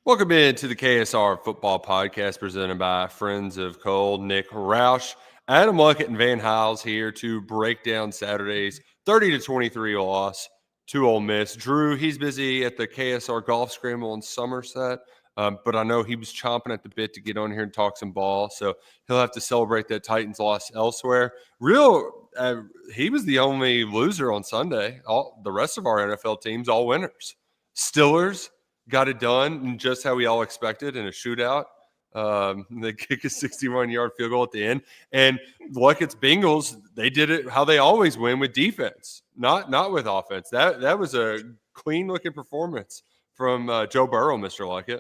Welcome in to the KSR Football Podcast presented by Friends of Cole, Nick Roush, Adam Luckett, and Van Hiles here to break down Saturday's 30-23 loss to Ole Miss. Drew, he's busy at the KSR Golf Scramble in Somerset, but I know he was chomping at the bit to get on here and talk some ball, so he'll have to celebrate that Titans loss elsewhere. He was the only loser on Sunday. The rest of our NFL teams, all winners. Stillers got it done in just how we all expected in a shootout. They kick a 61-yard field goal at the end. And Luckett's Bengals, they did it how they always win, with defense, not with offense. That was a clean-looking performance from Joe Burrow, Mr. Luckett.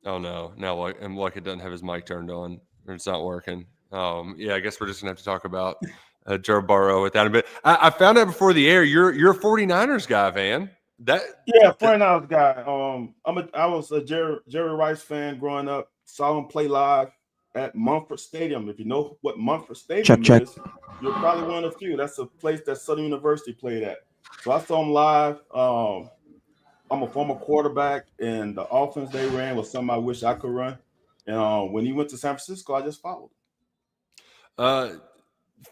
Oh, no. Now Luckett doesn't have his mic turned on, or it's not working. I guess we're just going to have to talk about Joe Burrow with that a bit. I found out before the air, you're a 49ers guy, Van. 49ers guy. I was a Jerry Rice fan growing up. Saw him play live at Mumford Stadium. If you know what Mumford Stadium is, you're probably one of the few. That's a place that Southern University played at. So I saw him live. I'm a former quarterback, and the offense they ran was something I wish I could run. And when he went to San Francisco, I just followed.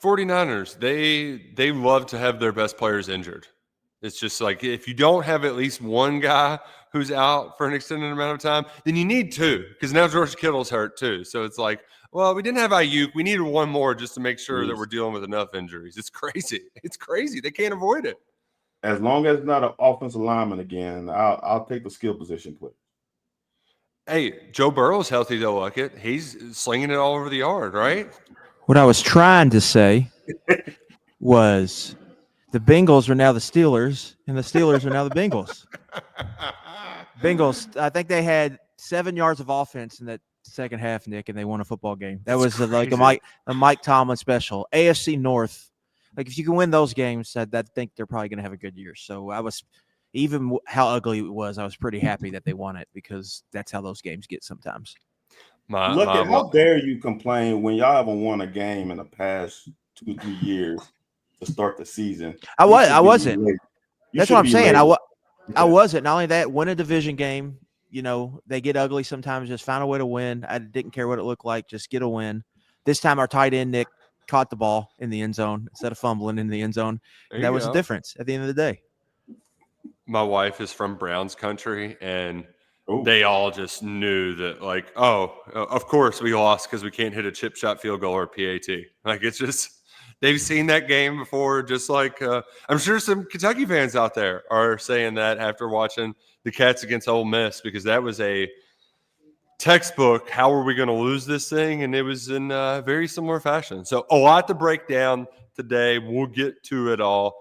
49ers, they love to have their best players injured. It's just like, if you don't have at least one guy who's out for an extended amount of time, then you need two, because now George Kittle's hurt too. So it's like, well, we didn't have Ayuk. We needed one more just to make sure that we're dealing with enough injuries. It's crazy. It's crazy. They can't avoid it. As long as it's not an offensive lineman again, I'll take the skill position play. Hey, Joe Burrow's healthy though, Luckett. He's slinging it all over the yard, right? What I was trying to say was the Bengals are now the Steelers, and the Steelers are now the Bengals. Bengals, I think they had 7 yards of offense in that second half, Nick, and they won a football game. That was like a Mike Tomlin special. AFC North, like if you can win those games, I think they're probably going to have a good year. So I was, even how ugly it was, I was pretty happy that they won it, because that's how those games get sometimes. How dare you complain when y'all haven't won a game in the past 2-3 years to start the season? I wasn't. That's what I'm saying. I wasn't. Not only that, win a division game. They get ugly sometimes. Just find a way to win. I didn't care what it looked like. Just get a win. This time our tight end, Nick, caught the ball in the end zone instead of fumbling in the end zone. And that was the difference at the end of the day. My wife is from Browns country, and they all just knew that, like, of course we lost because we can't hit a chip shot field goal or a PAT. Like, it's just, they've seen that game before, just like I'm sure some Kentucky fans out there are saying that after watching the Cats against Ole Miss, because that was a textbook, how are we going to lose this thing? And it was in very similar fashion. So a lot to break down today. We'll get to it all.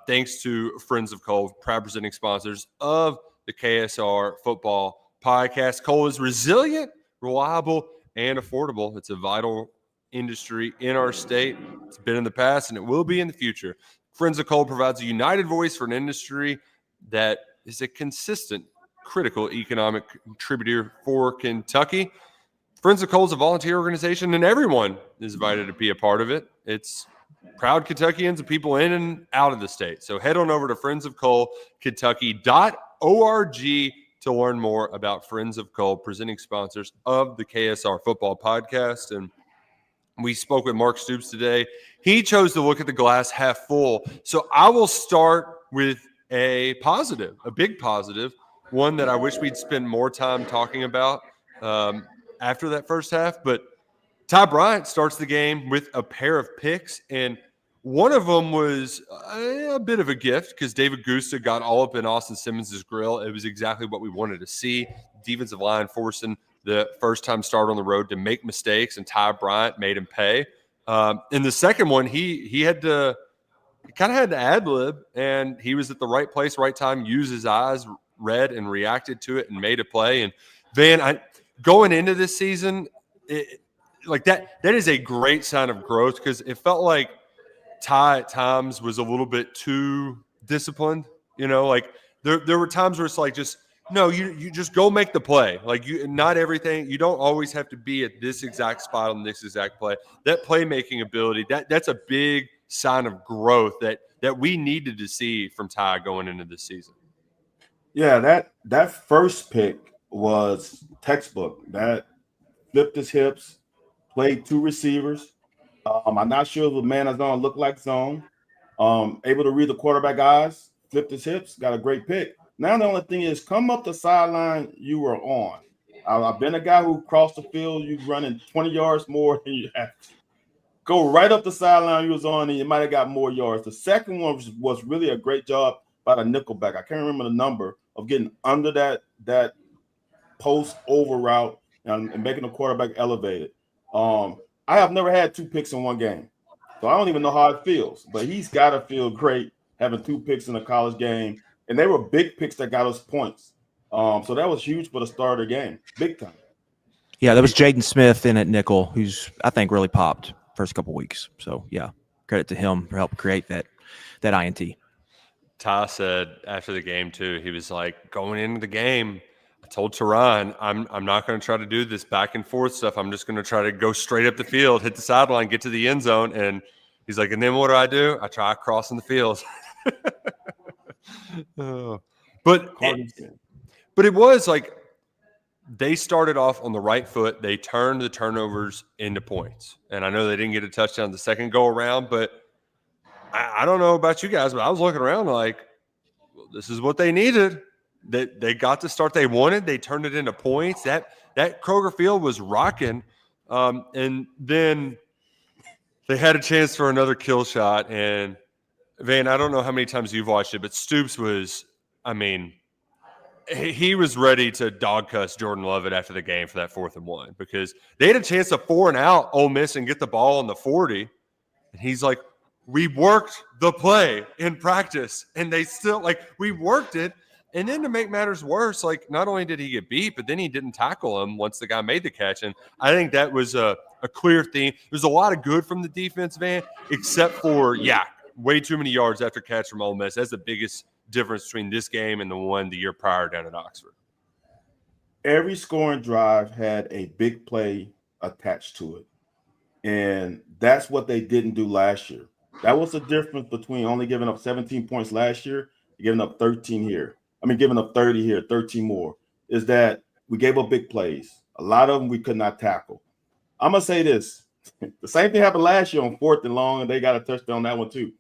Thanks to Friends of Cole, proud presenting sponsors of the KSR Football Podcast. Cole is resilient, reliable, and affordable. It's a vital industry in our state. It's been in the past, and it will be in the future. Friends of Cole provides a united voice for an industry that is a consistent, critical economic contributor for Kentucky. Friends of Cole is a volunteer organization, and everyone is invited to be a part of it. It's proud Kentuckians and people in and out of the state. So head on over to friendsofcolekentucky.org to learn more about Friends of Cole, presenting sponsors of the KSR Football Podcast. And we spoke with Mark Stoops today. He chose to look at the glass half full. So I will start with a positive, a big positive, one that I wish we'd spend more time talking about after that first half. But Ty Bryant starts the game with a pair of picks, and one of them was a bit of a gift because David Gusta got all up in Austin Simmons' grill. It was exactly what we wanted to see. Defensive line forcing the first-time start on the road to make mistakes, and Ty Bryant made him pay. In the second one, he had to kind of had to ad-lib, and he was at the right place, right time, used his eyes, read and reacted to it, and made a play. And Van, going into this season, that is a great sign of growth, because it felt like Ty at times was a little bit too disciplined. Like there were times where it's like, just no, you just go make the play. Like, not everything, you don't always have to be at this exact spot on this exact play. That playmaking ability, that's a big sign of growth that we needed to see from Ty going into this season. Yeah, that first pick was textbook. That flipped his hips, played two receivers. I'm not sure if the man is zone looked like zone. Able to read the quarterback eyes, flipped his hips, got a great pick. Now the only thing is, come up the sideline you were on. I've been a guy who crossed the field, you running 20 yards more than you have to. Go right up the sideline you was on, and you might have got more yards. The second one was really a great job by the nickelback. I can't remember the number of getting under that post over route and making the quarterback elevated. I have never had two picks in one game, so I don't even know how it feels. But he's got to feel great having two picks in a college game, and they were big picks that got us points. So that was huge for the start of the game, big time. Yeah, there was Jaden Smith in at nickel, who's I think really popped first couple weeks. So yeah, credit to him for helping create that INT. Ty said after the game too, he was like, going into the game, I told Teron, I'm not going to try to do this back and forth stuff. I'm just going to try to go straight up the field, hit the sideline, get to the end zone. And he's like, and then what do? I try crossing the field. But it was like they started off on the right foot. They turned the turnovers into points. And I know they didn't get a touchdown the second go around, but I don't know about you guys, but I was looking around like, well, this is what they needed. They got the start they wanted. They turned it into points. That Kroger Field was rocking. And then they had a chance for another kill shot. And, Van, I don't know how many times you've watched it, but Stoops was, I mean, he was ready to dog cuss Jordan Lovett after the game for that 4th and 1 because they had a chance to 4 and out Ole Miss and get the ball on the 40. And he's like, we worked the play in practice, and they still we worked it. And then to make matters worse, not only did he get beat, but then he didn't tackle him once the guy made the catch. And I think that was a clear theme. There's a lot of good from the defense, Van, except for, way too many yards after catch from Ole Miss. That's the biggest difference between this game and the one the year prior down at Oxford. Every scoring drive had a big play attached to it. And that's what they didn't do last year. That was the difference between only giving up 17 points last year and giving up 13 here. Giving up 30 here, 13 more, is that we gave up big plays. A lot of them we could not tackle. I'm going to say this. The same thing happened last year on 4th and long, and they got a touchdown on that one too.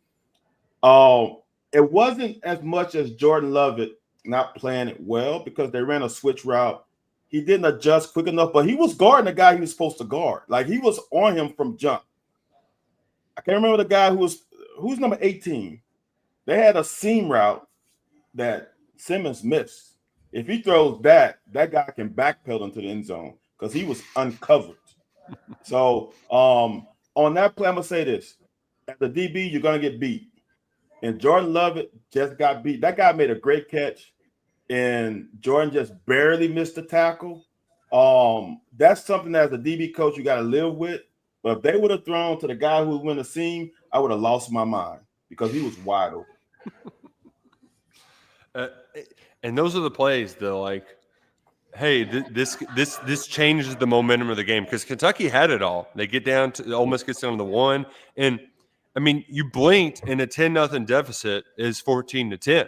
It wasn't as much as Jordan Lovett not playing it well because they ran a switch route. He didn't adjust quick enough, but he was guarding the guy he was supposed to guard. He was on him from jump. I can't remember the guy who's number 18. They had a seam route that Simmons missed. If he throws that guy can backpedal into the end zone because he was uncovered. So on that play, I'm going to say this. At the DB, you're going to get beat. And Jordan Lovett just got beat. That guy made a great catch, and Jordan just barely missed the tackle. That's something that as a DB coach you got to live with. But if they would have thrown to the guy who went the seam, I would have lost my mind because he was wide open. And those are the plays, though. Hey, this changes the momentum of the game because Kentucky had it all. They get down to Ole Miss gets down to the 1, and you blinked, and a 10-0 deficit is 14-10.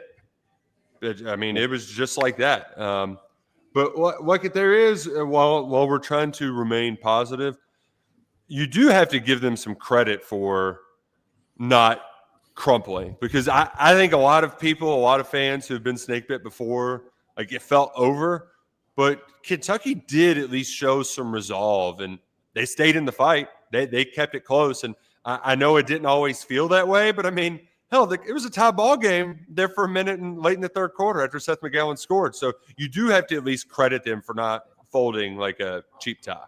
It was just like that. But what there is, while we're trying to remain positive, you do have to give them some credit for not crumpling because I think a lot of fans who have been snake bit before, it felt over, but Kentucky did at least show some resolve and they stayed in the fight. They kept it close. And I know it didn't always feel that way, but hell, it was a tie ball game there for a minute and late in the third quarter after Seth McGowan scored. So you do have to at least credit them for not folding like a cheap tie.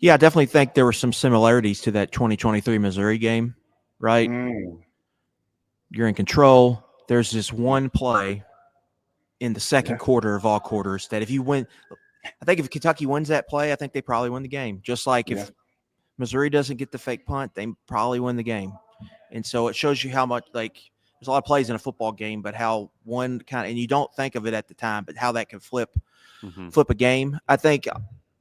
Yeah, I definitely think there were some similarities to that 2023 Missouri game, right? You're in control. There's this one play in the second quarter of all quarters that if you win, I think if Kentucky wins that play, I think they probably win the game. Just like if Missouri doesn't get the fake punt, they probably win the game. And so it shows you how much, there's a lot of plays in a football game, but how one and you don't think of it at the time, but how that can flip a game. I think,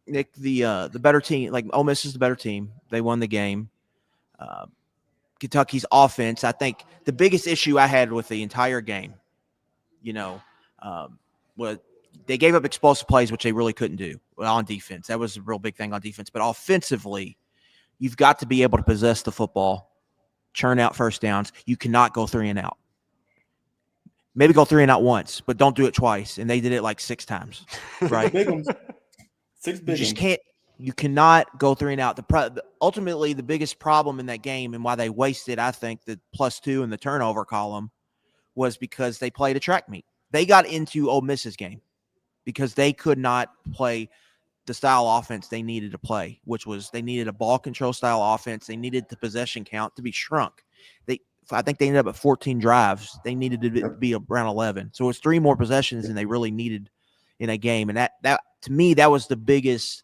Nick, the better team, Ole Miss is the better team. They won the game. Kentucky's offense, I think the biggest issue I had with the entire game, they gave up explosive plays, which they really couldn't do on defense. That was a real big thing on defense. But offensively, you've got to be able to possess the football, churn out first downs. You cannot go 3 and out. Maybe go 3 and out once, but don't do it twice. And they did it like 6 times, right? Six big You just can't. You cannot go 3 and out. Ultimately, the biggest problem in that game and why they wasted, I think, the +2 in the turnover column was because they played a track meet. They got into Ole Miss's game because they could not play the style offense they needed to play, which was they needed a ball control style offense. They needed the possession count to be shrunk. I think they ended up at 14 drives. They needed to be around 11. So it was 3 more possessions than they really needed in a game. And that to me, that was the biggest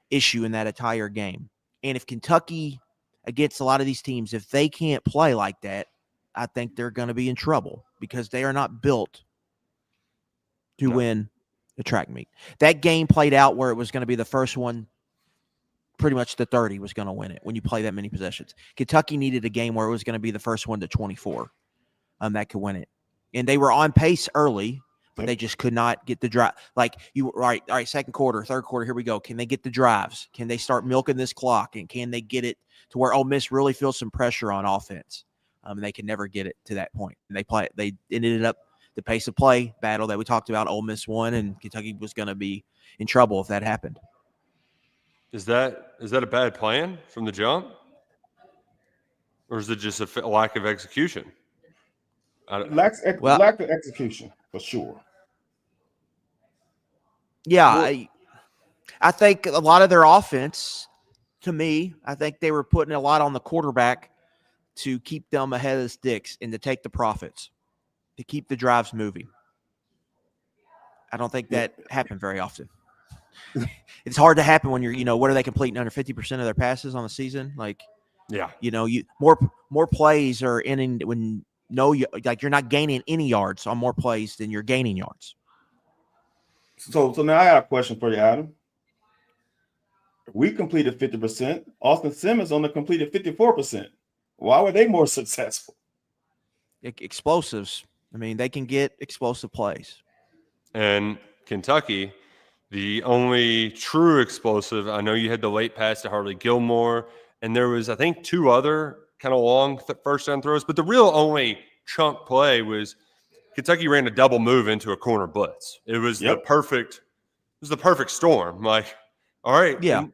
issue in that entire game. And if Kentucky, against a lot of these teams, if they can't play like that, I think they're going to be in trouble because they are not built to win the track meet. That game played out where it was going to be the first one. Pretty much the 30 was going to win it when you play that many possessions. Kentucky needed a game where it was going to be the first one to 24 that could win it. And they were on pace early, but they just could not get the drive. Like, all right, second quarter, third quarter, here we go. Can they get the drives? Can they start milking this clock? And can they get it to where Ole Miss really feels some pressure on offense? And they can never get it to that point. And they ended up the pace of play battle that we talked about. Ole Miss won, and Kentucky was going to be in trouble if that happened. Is that a bad plan from the jump? Or is it just a lack of execution? Lack of execution, for sure. Yeah, I think a lot of their offense, to me, I think they were putting a lot on the quarterback to keep them ahead of the sticks and to take the profits, to keep the drives moving. I don't think that happened very often. It's hard to happen when you're, what are they completing under 50% of their passes on the season? Like, more plays are inning when you're not gaining any yards on more plays than you're gaining yards. So now I have a question for you, Adam. We completed 50%. Austin Simmons only completed 54%. Why were they more successful? Explosives. I mean, they can get explosive plays. And Kentucky, the only true explosive, I know you had the late pass to Harley Gilmore, and there was, I think, 2 other kind of long first down throws, but the real only chunk play was Kentucky ran a double move into a corner blitz. It was the perfect storm. Like, all right. Yeah.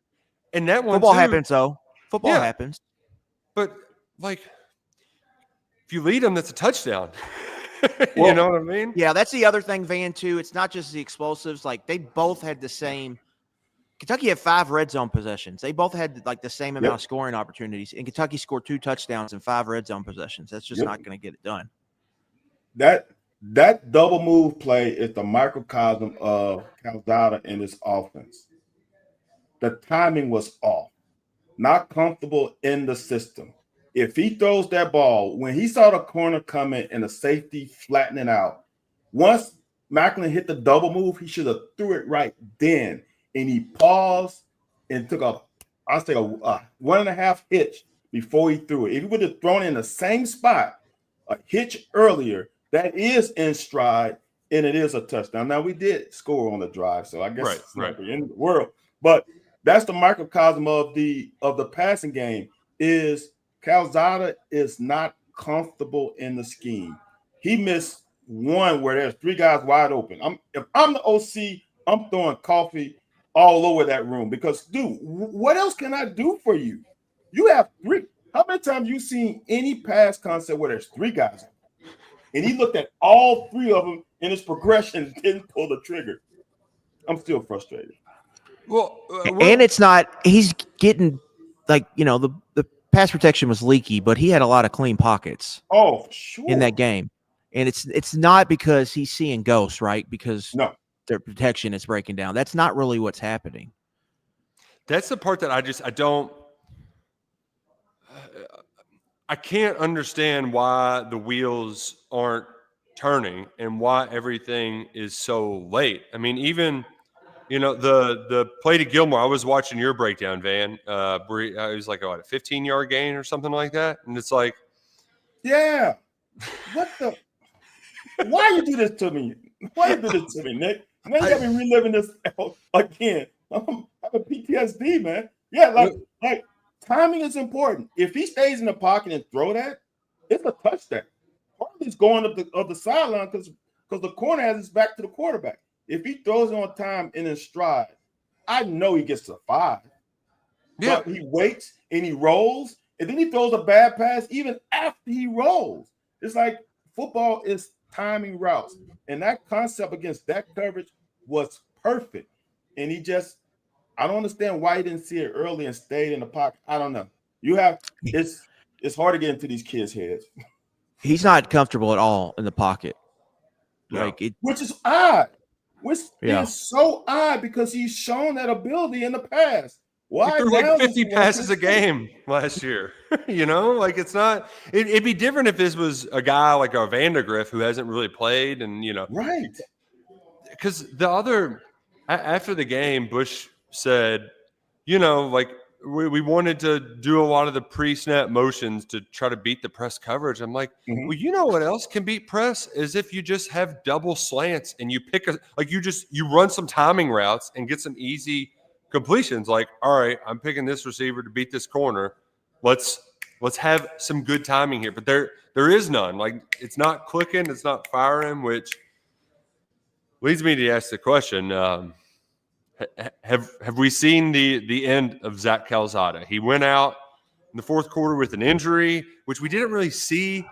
And that one Football happens, though. Football happens. But, like, if you lead them, that's a touchdown. You know what I mean? Yeah, that's the other thing, Van, too. It's not just the explosives. Like, they both had the same – Kentucky had 5 red zone possessions. They both had, like, the same amount of scoring opportunities. And Kentucky scored 2 touchdowns and 5 red zone possessions. That's just not going to get it done. That double move play is the microcosm of Calzada and his offense. The timing was off. Not comfortable in the system. If he throws that ball, when he saw the corner coming and the safety flattening out, once Macklin hit the double move, he should have threw it right then. And he paused and took a 1.5 hitch before he threw it. If he would have thrown it in the same spot, a hitch earlier, that is in stride, and it is a touchdown. Now, we did score on the drive, so I guess it's not the end of the world. But that's the microcosm of the passing game is Calzada is not comfortable in the scheme. He missed one where there's 3 guys wide open. If I'm the OC, I'm throwing coffee all over that room because, dude, what else can I do for you? You have 3. How many times you seen any pass concept where there's 3 guys? And he looked at all 3 of them in his progression and didn't pull the trigger. I'm still frustrated. Well, and it's not – he's getting like, the pass protection was leaky, but he had a lot of clean pockets. Oh, sure. In that game. And it's not because he's seeing ghosts, right? Because their protection is breaking down. That's not really what's happening. That's the part that I can't understand why the wheels aren't turning and why everything is so late. I mean, even the play to Gilmore. I was watching your breakdown, Van. Where it was like a 15-yard gain or something like that, and it's like, yeah, what the? Why you do this to me? Why you do this to me, Nick? Now you got me reliving this again. I'm having PTSD, man. Yeah, like timing is important. If he stays in the pocket and throw that, it's a touchdown. Hartley's going up the sideline because the corner has his back to the quarterback. If he throws it on time and in stride, I know he gets to 5. Yeah. But he waits and he rolls, and then he throws a bad pass even after he rolls. It's like football is timing routes. And that concept against that coverage was perfect. And I don't understand why he didn't see it early and stayed in the pocket. I don't know. It's hard to get into these kids' heads. He's not comfortable at all in the pocket. No. Which is odd. Which is so odd because he's shown that ability in the past. Why? He threw like 50 passes a game last year. Like it's not. It'd be different if this was a guy like a Vandergriff who hasn't really played, and right. Because after the game, Bush said, like we wanted to do a lot of the pre-snap motions to try to beat the press coverage. I'm like, well, you know what else can beat press is if you just have double slants and you pick you run some timing routes and get some easy completions. Like, all right, I'm picking this receiver to beat this corner. Let's have some good timing here. But there is none. Like, it's not clicking, it's not firing, which leads me to ask the question. Have we seen the end of Zach Calzada? He went out in the fourth quarter with an injury, which we didn't really see,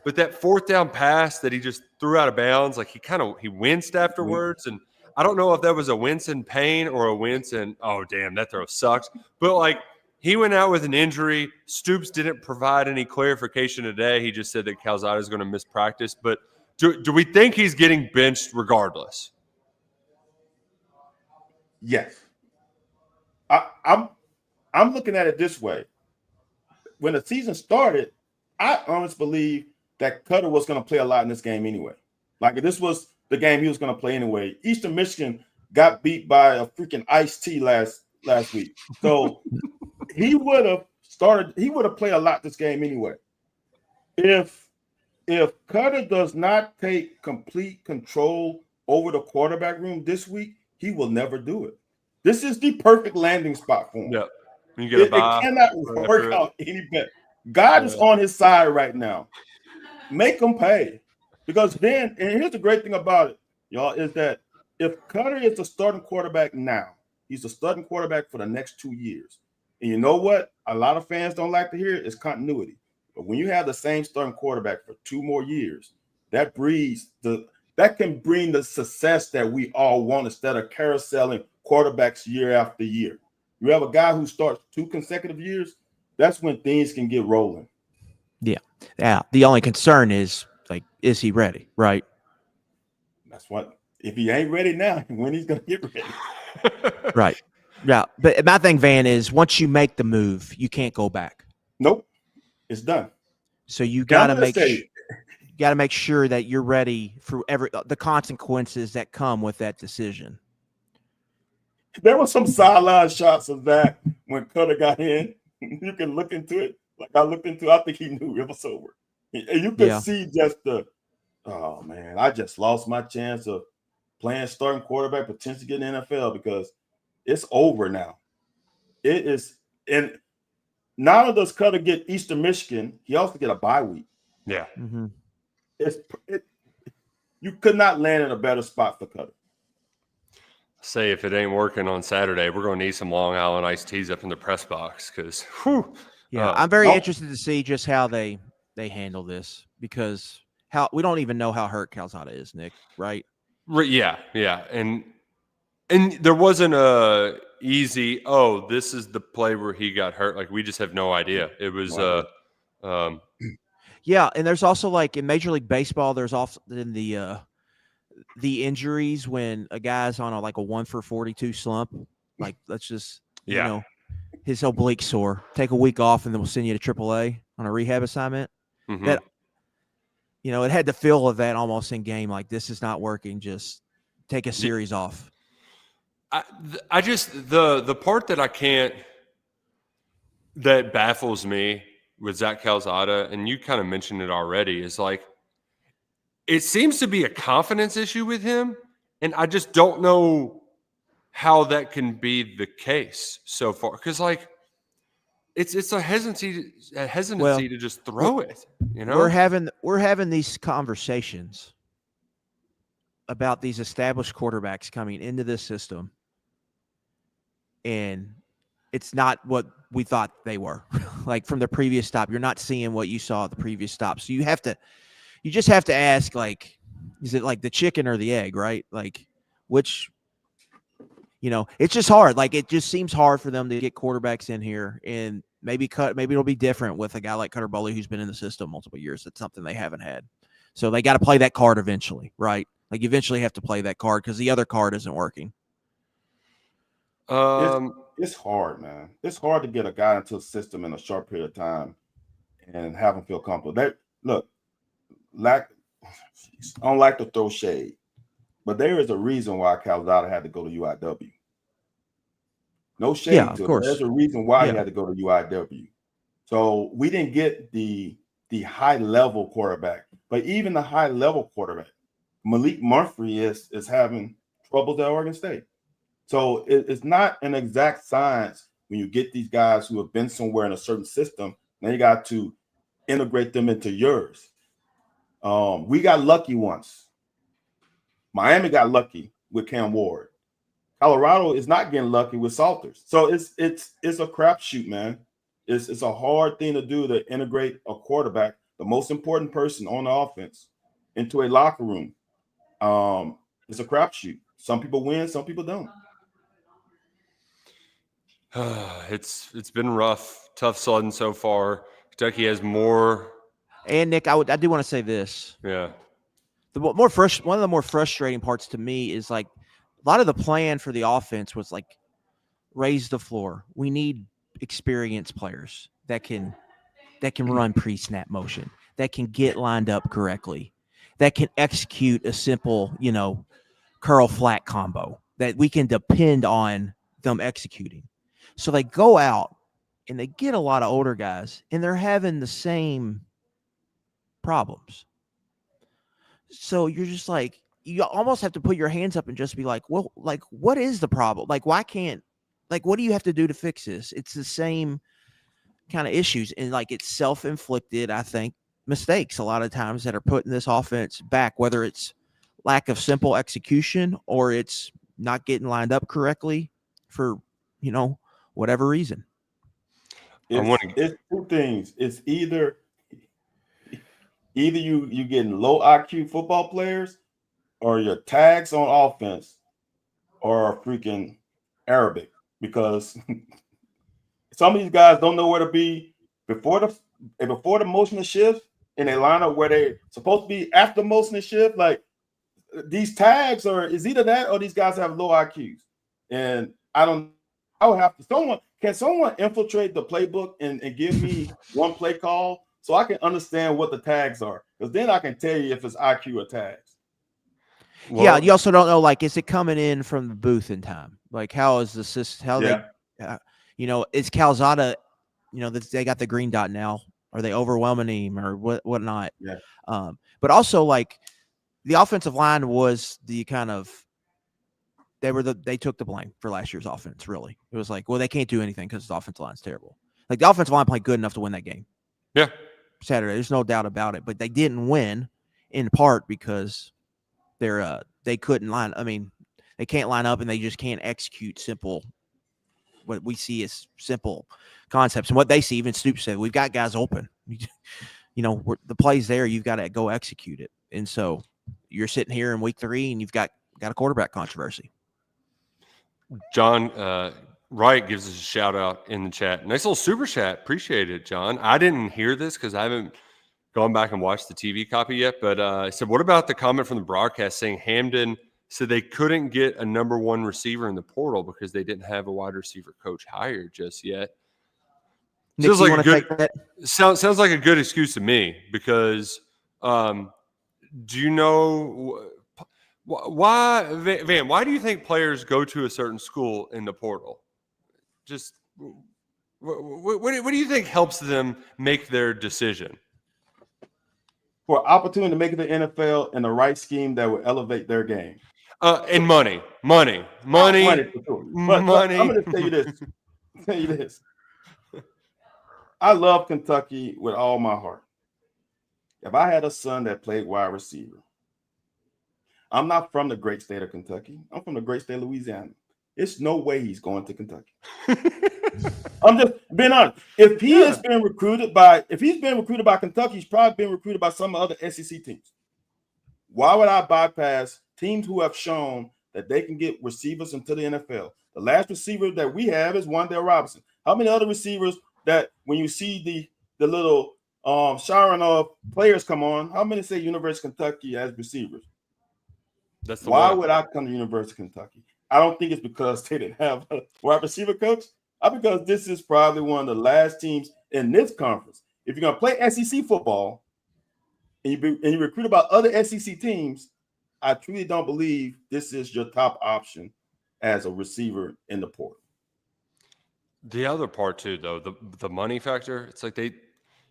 but that fourth down pass that he just threw out of bounds, like he winced afterwards. And I don't know if that was a wince in pain or a wince in, oh, damn, that throw sucks. But like, he went out with an injury. Stoops didn't provide any clarification today. He just said that Calzada is going to miss practice. But do we think he's getting benched regardless? Yes. I'm looking at it this way. When the season started, I honestly believe that Cutter was going to play a lot in this game anyway. Like, if this was the game he was going to play anyway. Eastern Michigan got beat by a freaking iced tea last week. So he would have played a lot this game anyway. If Cutter does not take complete control over the quarterback room this week, he will never do it. This is the perfect landing spot for him. Yep. It cannot work out any better. God is on his side right now. Make him pay. Because then, and here's the great thing about it, y'all, is that if Cutter is the starting quarterback now, he's the starting quarterback for the next 2 years. And you know what? A lot of fans don't like to hear it. It's continuity. But when you have the same starting quarterback for 2 more years, that can bring the success that we all want instead of carouseling quarterbacks year after year. You have a guy who starts 2 consecutive years, that's when things can get rolling. Yeah. The only concern is, like, is he ready? Right. That's what. If he ain't ready now, when he's gonna get ready? Right. Yeah. But my thing, Van, is once you make the move, you can't go back. Nope. It's done. So you got to make sure that you're ready for the consequences that come with that decision. There were some sideline shots of that when Cutter got in. You can look into it. Like I looked into, I think he knew it was over. And you could see just oh man, I just lost my chance of playing starting quarterback, potentially getting NFL because it's over now. It is, and not only does Cutter get Eastern Michigan, he also get a bye week. Yeah. Mm-hmm. You could not land in a better spot for Cutter. Say if it ain't working on Saturday, we're going to need some Long Island iced teas up in the press box because, I'm very interested to see just how they handle this because we don't even know how hurt Calzada is, Nick. Right? Yeah, and there wasn't a easy. Oh, this is the play where he got hurt. Like we just have no idea. It was Yeah, and there's also like in Major League Baseball, there's often the injuries when a guy's on a 1-for-42 slump. Like let's just his oblique sore. Take a week off, and then we'll send you to AAA on a rehab assignment. Mm-hmm. That it had the feel of that almost in game. Like this is not working. Just take a series off. I just the part that baffles me with Zach Calzada, and you kind of mentioned it already, is like it seems to be a confidence issue with him, and I just don't know how that can be the case so far. Because like, it's a hesitancy to just throw it. You know, we're having these conversations about these established quarterbacks coming into this system, and it's not what we thought they were. Like from the previous stop, you're not seeing what you saw at the previous stop. So you just have to ask, like, is it like the chicken or the egg, right? Like, which, it's just hard. Like, it just seems hard for them to get quarterbacks in here, and maybe it'll be different with a guy like Cutter Boley, who's been in the system multiple years. That's something they haven't had. So they got to play that card eventually, right? Like, you eventually have to play that card because the other card isn't working. It's hard, man. It's hard to get a guy into a system in a short period of time and have him feel comfortable. I don't like to throw shade, but there is a reason why Calzada had to go to UIW. No shade to him. There's a reason why he had to go to UIW. So we didn't get the high-level quarterback, but even the high-level quarterback, Malik Murphy is having troubles at Oregon State. So it's not an exact science when you get these guys who have been somewhere in a certain system. Now you got to integrate them into yours. We got lucky once. Miami got lucky with Cam Ward. Colorado is not getting lucky with Salters. So it's a crapshoot, man. It's a hard thing to do to integrate a quarterback, the most important person on the offense, into a locker room. It's a crapshoot. Some people win, some people don't. It's been rough, tough sledding so far. Kentucky has more. And Nick, I do want to say this. Yeah. One of the more frustrating parts to me is like a lot of the plan for the offense was like raise the floor. We need experienced players that can run pre-snap motion, that can get lined up correctly, that can execute a simple, curl flat combo that we can depend on them executing. So they go out and they get a lot of older guys, and they're having the same problems. So you're just like, you almost have to put your hands up and just be like, well, like, what is the problem? Like, what do you have to do to fix this? It's the same kind of issues. And like, it's self-inflicted, I think, mistakes a lot of times that are putting this offense back, whether it's lack of simple execution or it's not getting lined up correctly for, whatever reason. It's two things. It's either you getting low IQ football players, or your tags on offense are freaking Arabic, because some of these guys don't know where to be before the motion of shift, and they line up where they supposed to be after motion of shift. Like, these tags is either that or these guys have low IQs. And I would have to can someone infiltrate the playbook and give me one play call so I can understand what the tags are? Because then I can tell you if it's IQ or tags. Well, yeah, you also don't know, like, is it coming in from the booth in time? Like, how is the system? How they, is Calzada, they got the green dot now. Are they overwhelming him or whatnot? Yeah. But also, like, the offensive line was the kind of they took the blame for last year's offense. Really, it was like, well, they can't do anything because the offensive line's terrible. Like, the offensive line played good enough to win that game. Yeah, Saturday. There's no doubt about it. But they didn't win in part because they couldn't line. I mean, they can't line up and they just can't execute simple. What we see is simple concepts, and what they see. Even Stoops said, "We've got guys open. The play's there. You've got to go execute it." And so you're sitting here in week 3, and you've got a quarterback controversy. John Wright gives us a shout out in the chat. Nice little super chat. Appreciate it, John. I didn't hear this because I haven't gone back and watched the TV copy yet. But I said, what about the comment from the broadcast saying Hamden said they couldn't get a number 1 receiver in the portal because they didn't have a wide receiver coach hired just yet? Nick, sounds like a good excuse to me, because do you know why, Van, why do you think players go to a certain school in the portal? Just what do you think helps them make their decision? for an opportunity to make it to the NFL in the right scheme that will elevate their game. And money. Money for sure. But I'm going to tell you this. I love Kentucky with all my heart. If I had a son that played wide receiver, I'm not from the great state of Kentucky. I'm from the great state of Louisiana. It's no way he's going to Kentucky. I'm just being honest. If he's been recruited by Kentucky, he's probably been recruited by some other SEC teams. Why would I bypass teams who have shown that they can get receivers into the NFL? The last receiver that we have is Wan'Dale Robinson. How many other receivers that when you see the little showering of players come on, how many say University of Kentucky as receivers? Why would I come to University of Kentucky? I don't think it's because they didn't have a wide receiver coach. Because this is probably one of the last teams in this conference. If you're going to play SEC football and you recruit about other SEC teams, I truly don't believe this is your top option as a receiver in the portal. The other part too, though, the money factor. It's like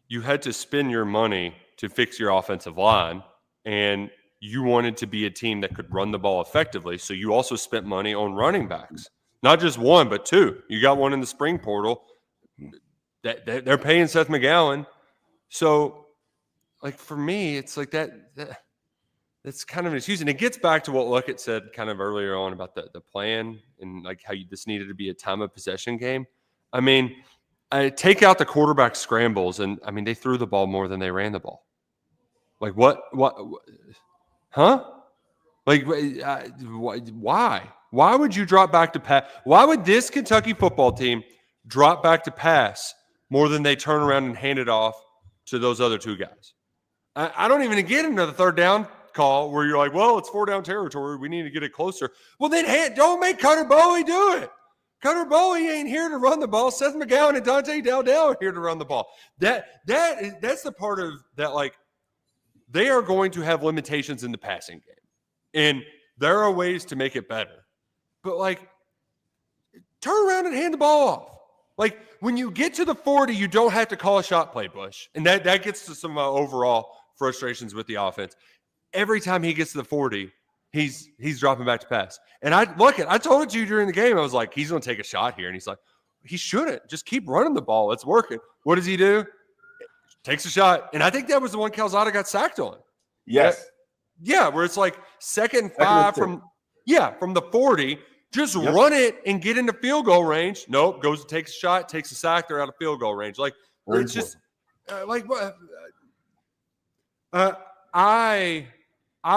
you had to spend your money to fix your offensive line, and you wanted to be a team that could run the ball effectively. So you also spent money on running backs. Not just one, but two. You got one in the spring portal. They're paying Seth McGowan. So, like, for me, it's like that's kind of an excuse. And it gets back to what Luckett said kind of earlier on about the plan and, like, how this needed to be a time of possession game. I mean, I take out the quarterback scrambles, and, I mean, they threw the ball more than they ran the ball. Like, what huh? Like, why? Why would you drop back to pass? Why would this Kentucky football team drop back to pass more than they turn around and hand it off to those other two guys? I don't even get into the third down call where you're like, well, it's 4 down territory. We need to get it closer. Well, then don't make Cutter Boley do it. Cutter Boley ain't here to run the ball. Seth McGowan and Dante Dowdell are here to run the ball. That's the part of that, like, they are going to have limitations in the passing game. And there are ways to make it better. But, like, turn around and hand the ball off. Like, when you get to the 40, you don't have to call a shot play, Bush. And that gets to some overall frustrations with the offense. Every time he gets to the 40, he's dropping back to pass. And I told it to you during the game. I was like, he's going to take a shot here. And he's like, he shouldn't. Just keep running the ball. It's working. What does he do? Takes a shot. And I think that was the one Calzada got sacked on. Yes. Yeah, where it's like second 5 from the 40. Just run it and get into field goal range. Nope, goes and takes a shot, takes a sack. They're out of field goal range. Like, it's just I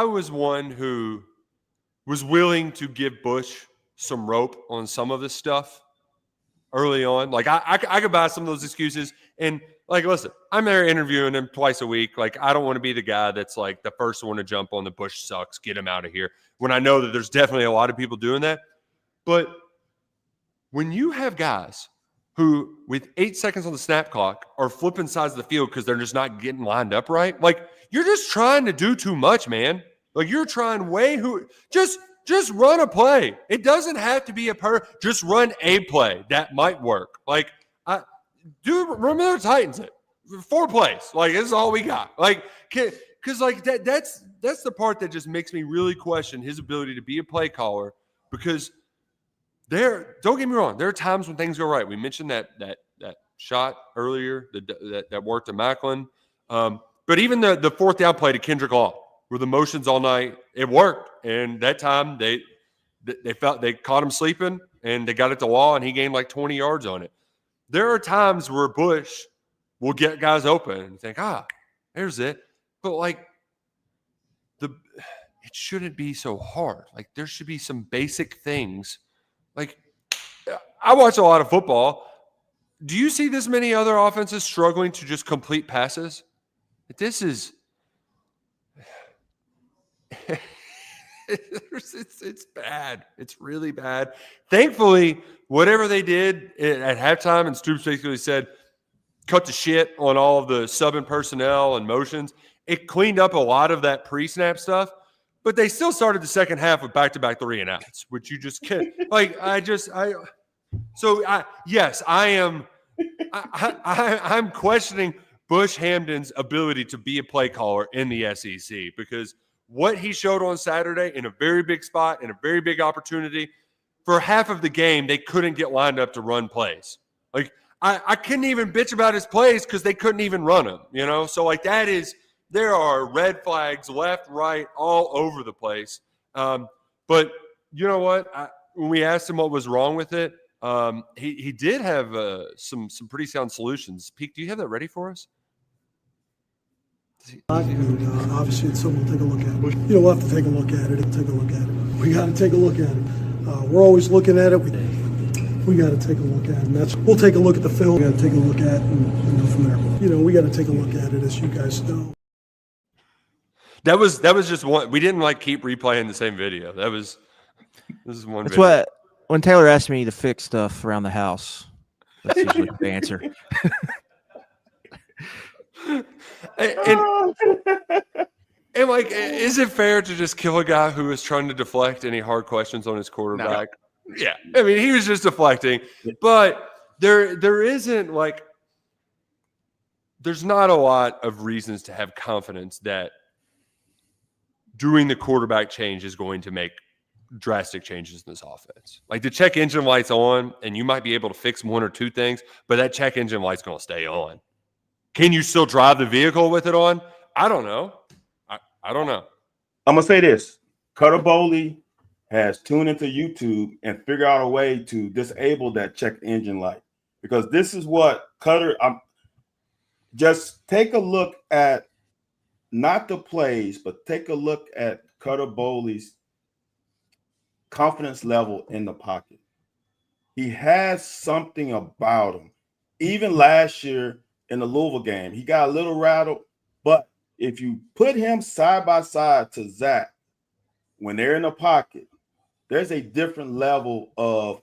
was one who was willing to give Bush some rope on some of this stuff early on. Like, I could buy some of those excuses. And, like, listen, I'm there interviewing him twice a week. Like, I don't want to be the guy that's like the first one to jump on the Bush sucks, get him out of here, when I know that there's definitely a lot of people doing that. But when you have guys who, with 8 seconds on the snap clock, are flipping sides of the field because they're just not getting lined up right, like, you're just trying to do too much, man. Like, you're trying just run a play. It doesn't have to be just run a play. That might work. Like, remember the Titans, 4 plays. Like, this is all we got. Like, because, like, that's the part that just makes me really question his ability to be a play caller, because don't get me wrong, there are times when things go right. We mentioned that shot earlier that worked at Macklin. But even the 4th down play to Kendrick Law, where the motions all night, it worked. And that time they caught him sleeping, and they got it to Law, and he gained like 20 yards on it. There are times where Bush will get guys open and think, there's it. But, like, it shouldn't be so hard. Like, there should be some basic things. Like, I watch a lot of football. Do you see this many other offenses struggling to just complete passes? This is it's bad. It's really bad. Thankfully, whatever they did at halftime, and Stoops basically said, cut the shit on all of the subbing personnel and motions. It cleaned up a lot of that pre-snap stuff, but they still started the second half with back-to-back 3 and outs, which you just can't. Like, I'm questioning Bush Hamden's ability to be a play caller in the SEC, because what he showed on Saturday in a very big spot, in a very big opportunity, for half of the game, they couldn't get lined up to run plays. Like, I couldn't even bitch about his plays because they couldn't even run them, you know? So, like, there are red flags left, right, all over the place. But you know what? When we asked him what was wrong with it, he did have some pretty sound solutions. Pete, do you have that ready for us? Obviously, it's something we'll take a look at. We'll have to take a look at it. We got to take a look at it. We're always looking at it. We got to take a look at it. We'll take a look at the film. We got to take a look at it and go from there. We got to take a look at it, as you guys know. That was just one. We didn't keep replaying the same video. This is one. That's video. what when Taylor asked me to fix stuff around the house. That's usually the answer. And is it fair to just kill a guy who is trying to deflect any hard questions on his quarterback? No. Yeah, I mean, he was just deflecting, but there isn't there's not a lot of reasons to have confidence that doing the quarterback change is going to make drastic changes in this offense. Like, the check engine light's on, and you might be able to fix one or two things, but that check engine light's going to stay on. Can you still drive the vehicle with it on? I don't know. I don't know. I'm going to say this. Cutter Boley has tuned into YouTube and figured out a way to disable that check engine light, because this is what Cutter just take a look at, not the plays, but take a look at Cutter Boley's confidence level in the pocket. He has something about him. Even last year in the Louisville game, he got a little rattled, but if you put him side by side to Zach, when they're in the pocket, there's a different level of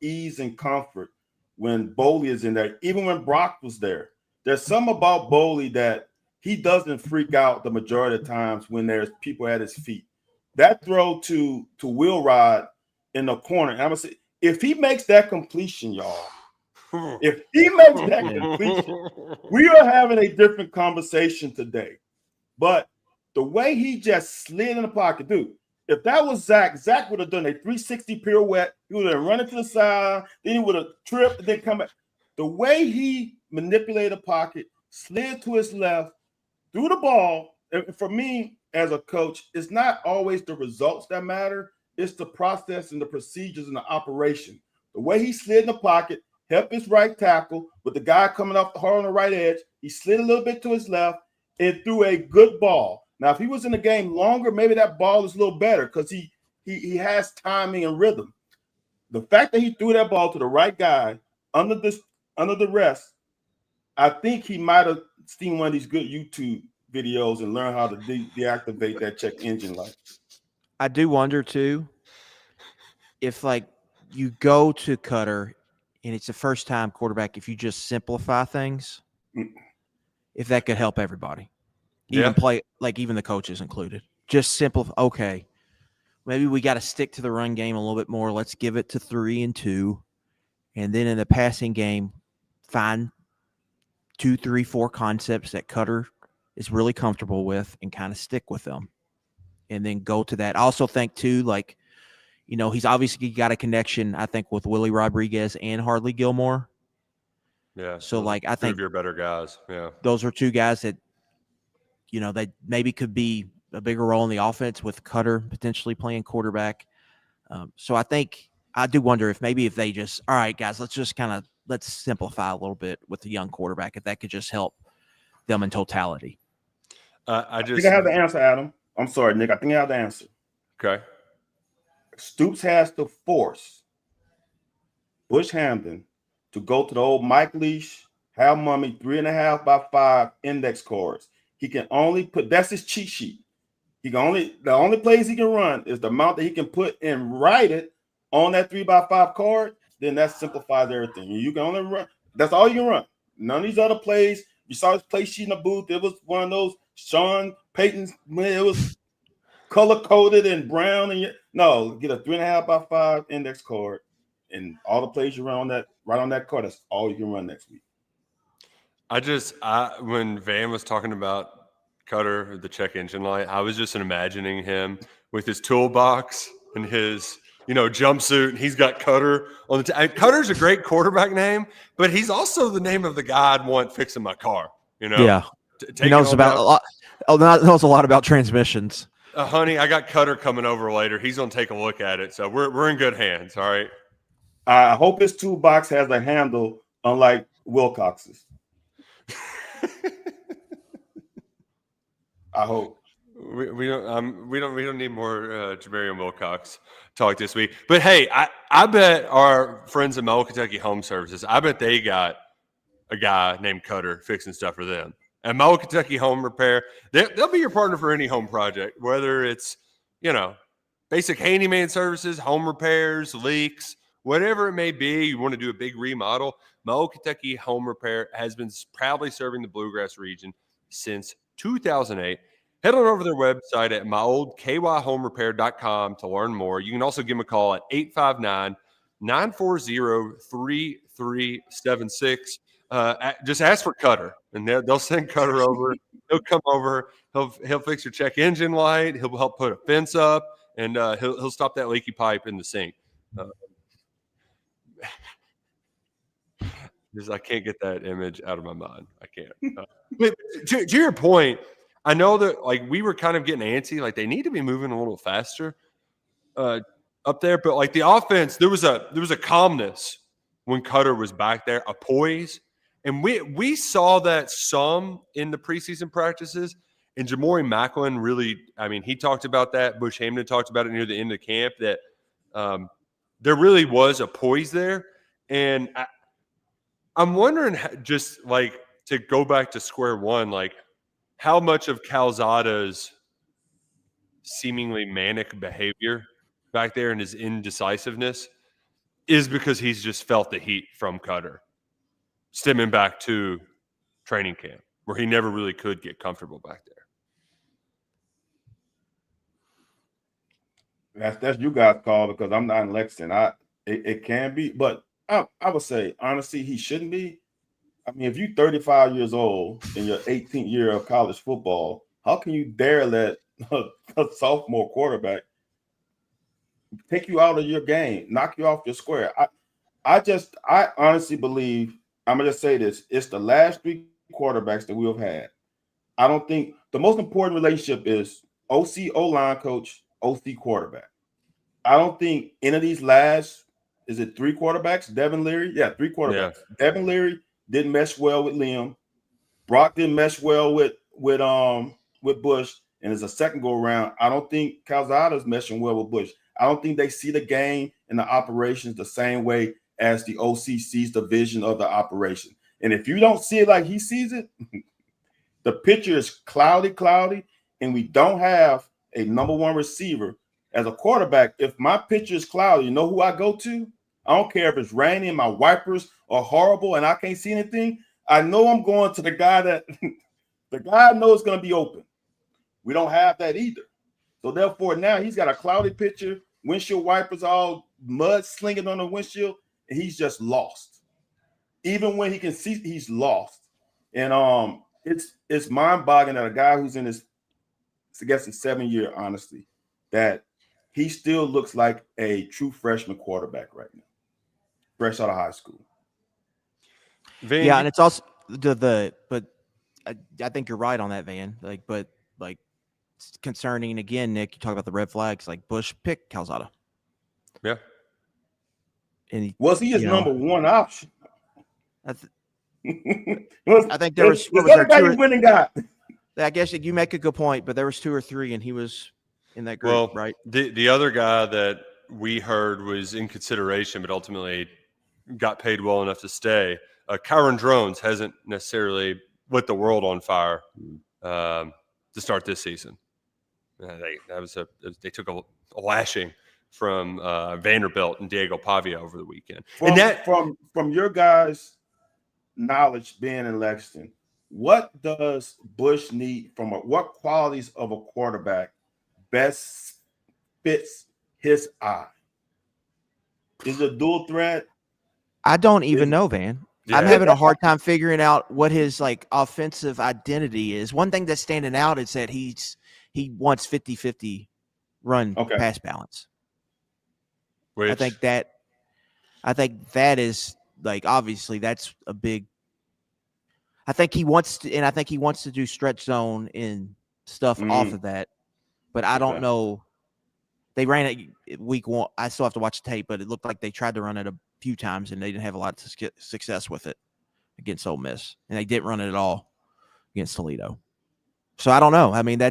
ease and comfort when Boley is in there. Even when Brock was there, there's something about Boley that he doesn't freak out the majority of times when there's people at his feet. That throw to Will Rod in the corner, and I'm gonna say, if he makes that completion, y'all, if he makes that completion, we are having a different conversation today. But the way he just slid in the pocket, dude, if that was Zach would have done a 360 pirouette. He would have run it to the side, then he would have tripped and then come back. The way he manipulated the pocket, slid to his left, threw the ball, and for me as a coach, it's not always the results that matter. It's the process and the procedures and the operation. The way he slid in the pocket, helped his right tackle with the guy coming off the hard on the right edge. He slid a little bit to his left and threw a good ball. Now, if he was in the game longer, maybe that ball is a little better because he has timing and rhythm. The fact that he threw that ball to the right guy under the rest, I think he might have seen one of these good YouTube videos and learned how to deactivate that check engine light. I do wonder too if you go to Cutter and it's a first-time quarterback, if you just simplify things, if that could help everybody, even even the coaches included. Just simplify. Okay, maybe we got to stick to the run game a little bit more. Let's give it to 3 and 2, and then in the passing game, find 2, 3, 4 concepts that Cutter is really comfortable with and kind of stick with them, and then go to that. I also think too, he's obviously got a connection, I think, with Willie Rodriguez and Hardly Gilmore. Yeah. So, I think your better guys. Yeah. Those are two guys that, they maybe could be a bigger role in the offense with Cutter potentially playing quarterback. So I do wonder if they just, all right, guys, let's simplify a little bit with the young quarterback, if that could just help them in totality. I think I have the answer, Adam. I'm sorry, Nick. I think I have the answer. Okay. Stoops has to force Bush Hamden to go to the old Mike Leash, Hal Mummy 3.5 by 5 index cards. He can only that's his cheat sheet. The only plays he can run is the amount that he can put and write it on that 3 by 5 card. Then that simplifies everything. You can only run. That's all you can run. None of these other plays. You saw his play sheet in the booth. It was one of those Sean Payton's. It was color coded and brown. And no, get a 3.5 by 5 index card, and all the plays you run on that right on that card. That's all you can run next week. When Van was talking about Cutter, the check engine light, I was just imagining him with his toolbox and his, jumpsuit. And he's got Cutter on the Cutter's a great quarterback name, but he's also the name of the guy I'd want fixing my car. Yeah. He knows about a lot. Knows a lot about transmissions. Honey, I got Cutter coming over later. He's gonna take a look at it, so we're in good hands. All right. I hope his toolbox has a handle, unlike Wilcox's. I hope. We don't need more Jamarian Wilcox talk this week. But hey, I bet our friends at Mobile Kentucky Home Services, I bet they got a guy named Cutter fixing stuff for them. And Mobile Kentucky Home Repair, they'll be your partner for any home project, whether it's basic handyman services, home repairs, leaks, whatever it may be. You want to do a big remodel. Mobile Kentucky Home Repair has been proudly serving the Bluegrass region since 2008. Head on over to their website at myoldkyhomerepair.com to learn more. You can also give them a call at 859-940-3376. Just ask for Cutter, and they'll send Cutter over. He'll come over. He'll fix your check engine light. He'll help put a fence up, and he'll stop that leaky pipe in the sink. I can't get that image out of my mind. I can't. But to your point, I know that we were kind of getting antsy. They need to be moving a little faster up there. But the offense, there was a calmness when Cutter was back there, a poise, and we saw that some in the preseason practices. And Jamori Macklin really, he talked about that. Bush Hamden talked about it near the end of camp that there really was a poise there, and I'm wondering, just to go back to square one, how much of Calzada's seemingly manic behavior back there and his indecisiveness is because he's just felt the heat from Cutter, stemming back to training camp, where he never really could get comfortable back there. That's you guys' call, because I'm not in Lexington. It can be, but I would say honestly he shouldn't be. If you're 35 years old in your 18th year of college football, how can you dare let a sophomore quarterback take you out of your game, knock you off your square? I honestly believe, I'm going to just say this, it's the last three quarterbacks that we've had. I don't think the most important relationship is OC, O-line coach, OC quarterback. I don't think any of these last, is it three quarterbacks? Devin Leary? Yeah, three quarterbacks. Yeah. Devin Leary didn't mesh well with Liam. Brock didn't mesh well with Bush, and as a second go around, I don't think Calzada's meshing well with Bush. I don't think they see the game and the operations the same way as the OC sees the vision of the operation. And if you don't see it like he sees it, the picture is cloudy, and we don't have a number one receiver. As a quarterback, if my picture is cloudy, you know who I go to? I don't care if it's raining and my wipers are horrible and I can't see anything. I know I'm going to the guy that the guy I know is going to be open. We don't have that either. So therefore, now he's got a cloudy picture, windshield wipers all mud slinging on the windshield, and he's just lost. Even when he can see, he's lost. And it's mind-boggling that a guy who's in his, I guess, his 7th year, honestly, that he still looks like a true freshman quarterback right now, fresh out of high school. Yeah, and it's also but I think you're right on that, Van. But concerning again, Nick, you talk about the red flags. Bush picked Calzada. Yeah, and was he his number one option? I think there was. Was that guy winning guy? I guess you make a good point, but there was 2 or 3, and he was in that group, right? The other guy that we heard was in consideration, but ultimately got paid well enough to stay. Kyron Drones hasn't necessarily lit the world on fire to start this season. They took a lashing from Vanderbilt and Diego Pavia over the weekend. From your guys' knowledge being in Lexington, what does Bush need from what qualities of a quarterback best fits his eye? Is it a dual threat? I don't even know, Van. I'm having a hard time figuring out what his like offensive identity is. One thing that's standing out is that he wants 50-50 run pass balance. Which, I think that is like obviously that's a big. I think he wants to do stretch zone and stuff off of that, but I don't know. They ran it week 1. I still have to watch the tape, but it looked like they tried to run it a few times and they didn't have a lot of success with it against Ole Miss, and they didn't run it at all against Toledo. So I don't know. I mean, I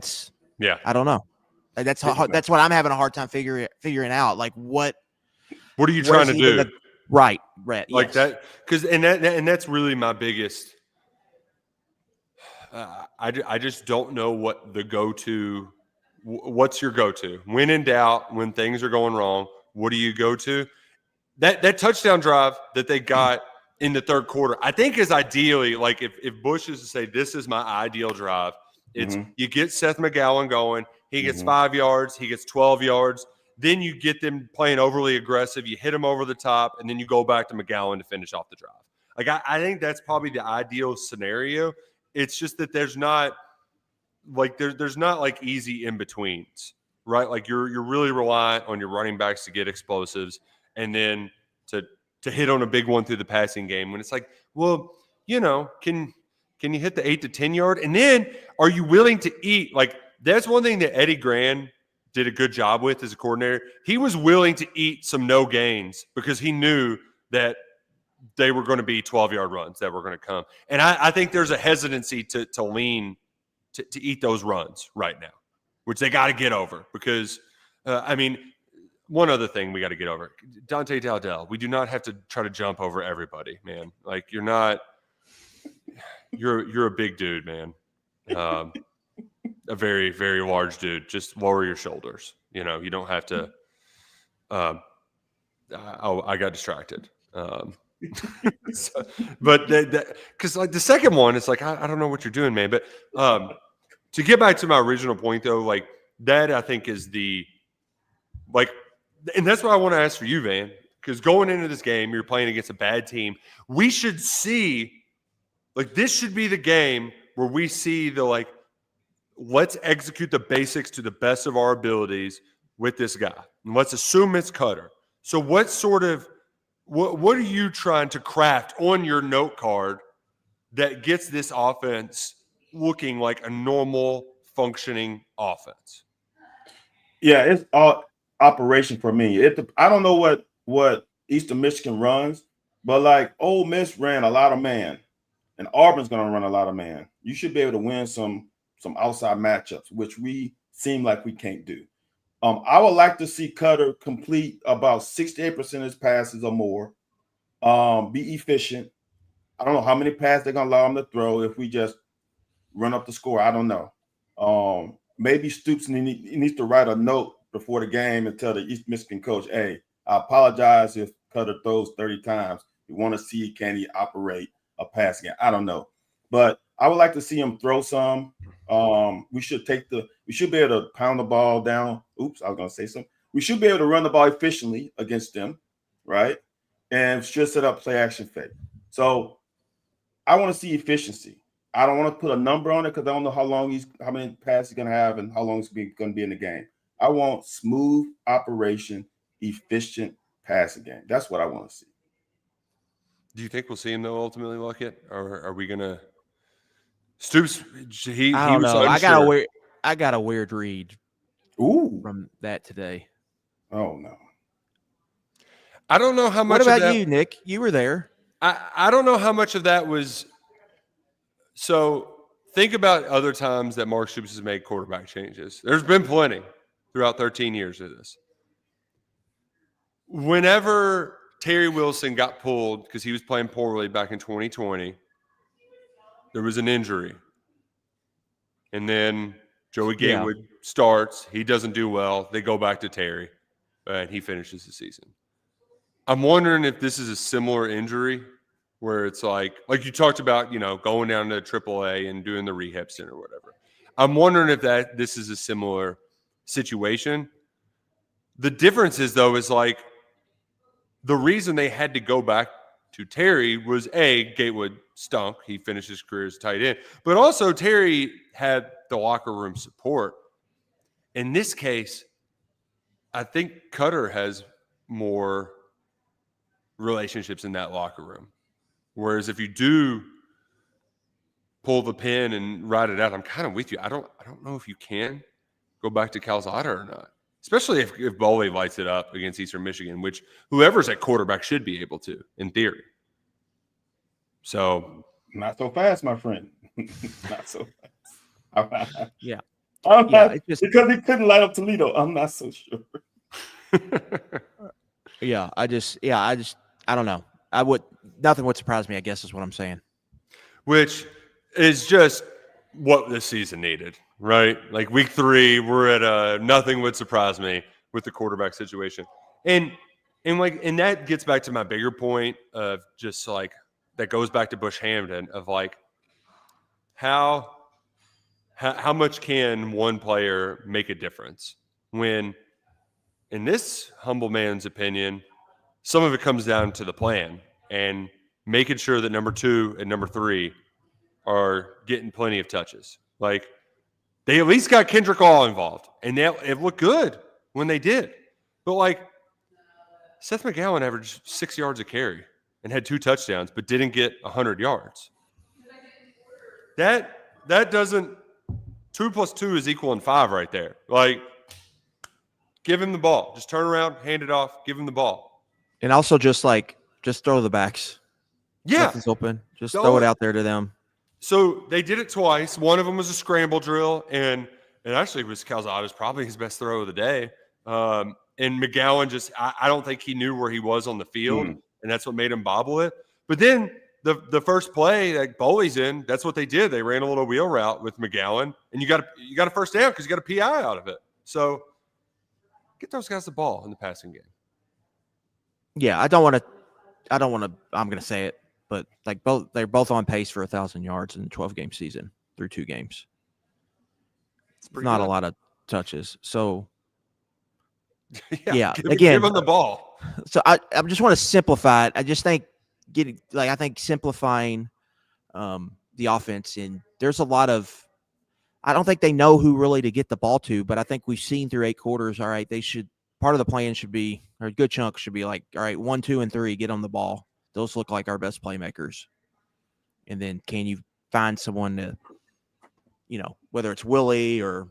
don't know. That's what I'm having a hard time figuring out. Like what are you trying to do? Right. Like that, because and that's really my biggest. I just don't know what the go-to. What's your go-to? When in doubt, when things are going wrong, what do you go to? That touchdown drive that they got in the third quarter, I think is ideally, like if Bush is to say, this is my ideal drive, it's you get Seth McGowan going, he gets 5 yards, he gets 12 yards, then you get them playing overly aggressive, you hit him over the top, and then you go back to McGowan to finish off the drive. Like I think that's probably the ideal scenario. It's just that there's not like easy in-betweens, right? Like you're really reliant on your running backs to get explosives and then to hit on a big one through the passing game when it's like, well, can you hit the 8 to 10 yard? And then are you willing to eat? Like that's one thing that Eddie Gran did a good job with as a coordinator. He was willing to eat some no gains because he knew that they were going to be 12-yard runs that were going to come. And I think there's a hesitancy to lean to eat those runs right now, which they got to get over because, one other thing we got to get over. Dante Dowdell, we do not have to try to jump over everybody, man. Like you're a big dude, man. A very, very large dude. Just lower your shoulders. You don't have to I got distracted. But because like the second one, it's like I don't know what you're doing, man. But to get back to my original point, though, like that, I think is and that's what I want to ask for you, Van. Because going into this game, you're playing against a bad team. We should see, like, this should be the game where we see let's execute the basics to the best of our abilities with this guy, and let's assume it's Cutter. So, what are you trying to craft on your note card that gets this offense looking like a normal functioning offense? Yeah, it's all operation for me. I don't know what Eastern Michigan runs, but like Ole Miss ran a lot of man, and Auburn's going to run a lot of man. You should be able to win some outside matchups, which we seem like we can't do. I would like to see Cutter complete about 68% of his passes or more. Be efficient. I don't know how many passes they're going to allow him to throw if we just run up the score. I don't know. Maybe Stoops needs to write a note before the game and tell the East Michigan coach, hey, I apologize if Cutter throws 30 times. We want to see can he operate a pass game. I don't know. But I would like to see him throw some. We should be able to pound the ball down. Oops, I was going to say something. We should be able to run the ball efficiently against them, right? And just set up play action fake. So I want to see efficiency. I don't want to put a number on it because I don't know how many passes he's going to have and how long he's going to be in the game. I want smooth operation, efficient passing game. That's what I want to see. Do you think we'll see him though ultimately, Luckett, or are we going to Stoops? I don't know. Unsure. I got a weird read. Ooh, from that today. Oh no. I don't know how much. What about you, Nick? You were there. I don't know how much of that was. So think about other times that Mark Stoops has made quarterback changes. There's been plenty throughout 13 years of this. Whenever Terry Wilson got pulled because he was playing poorly back in 2020, there was an injury. And then Joey Gatewood starts. He doesn't do well. They go back to Terry, and he finishes the season. I'm wondering if this is a similar injury where it's like you talked about, going down to AAA and doing the rehab center or whatever. I'm wondering if this is a similar situation. The difference is, though, is like the reason they had to go back to Terry was Gatewood stunk. He finished his career as tight end. But also Terry had the locker room support. In this case, I think Cutter has more relationships in that locker room. Whereas if you do pull the pin and ride it out, I'm kind of with you. I don't know if you can go back to Calzada or not. Especially if Boley lights it up against Eastern Michigan, which whoever's at quarterback should be able to, in theory. So, not so fast, my friend. Not so fast. Yeah. Because he couldn't light up Toledo. I'm not so sure. I don't know. Nothing would surprise me, I guess is what I'm saying. Which is just what this season needed, right? Like week 3, we're at nothing would surprise me with the quarterback situation. And that gets back to my bigger point of just like that goes back to Bush Hamden of like how much can one player make a difference when, in this humble man's opinion, some of it comes down to the plan and making sure that number 2 and number 3 are getting plenty of touches. Like they at least got Kendrick All involved, and it looked good when they did. But like Seth McGowan averaged 6 yards a carry and had 2 touchdowns, but didn't get 100 yards. That doesn't. 2 + 2 is equaling 5 right there. Like, give him the ball. Just turn around, hand it off, give him the ball. And also just throw the backs. Yeah. Nothing's open. Just throw it out there to them. So they did it twice. One of them was a scramble drill, and it actually was Calzada's probably his best throw of the day. And McGowan I don't think he knew where he was on the field, and that's what made him bobble it. But then the first play, like Boley's in, that's what they did. They ran a little wheel route with McGowan, and you got a first down because you got a PI out of it. So get those guys the ball in the passing game. Yeah, I don't want to. I'm going to say it, but they're both on pace for 1,000 yards in the 12-game season through 2 games. It's not good. A lot of touches. So yeah, give them the ball. So I just want to simplify it. I just think simplifying the offense, and there's a lot of. I don't think they know who really to get the ball to, but I think we've seen through 8 quarters. All right, they should. Part of the plan should be, or a good chunk should be like, all right, 1, 2, and 3, get on the ball. Those look like our best playmakers. And then can you find someone to, whether it's Willie or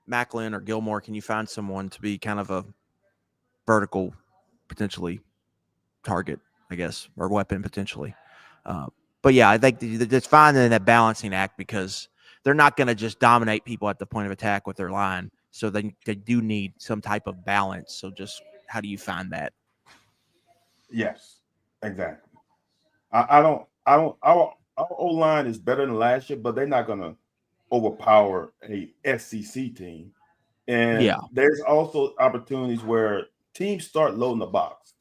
Macklin or Gilmore, can you find someone to be kind of a vertical, potentially target, I guess, or weapon potentially. But yeah, I think it's finding that balancing act because they're not going to just dominate people at the point of attack with their line. So they do need some type of balance. So just how do you find that? Yes, exactly. Our O-line is better than last year, but they're not going to overpower a SEC team. And there's also opportunities where teams start loading the box.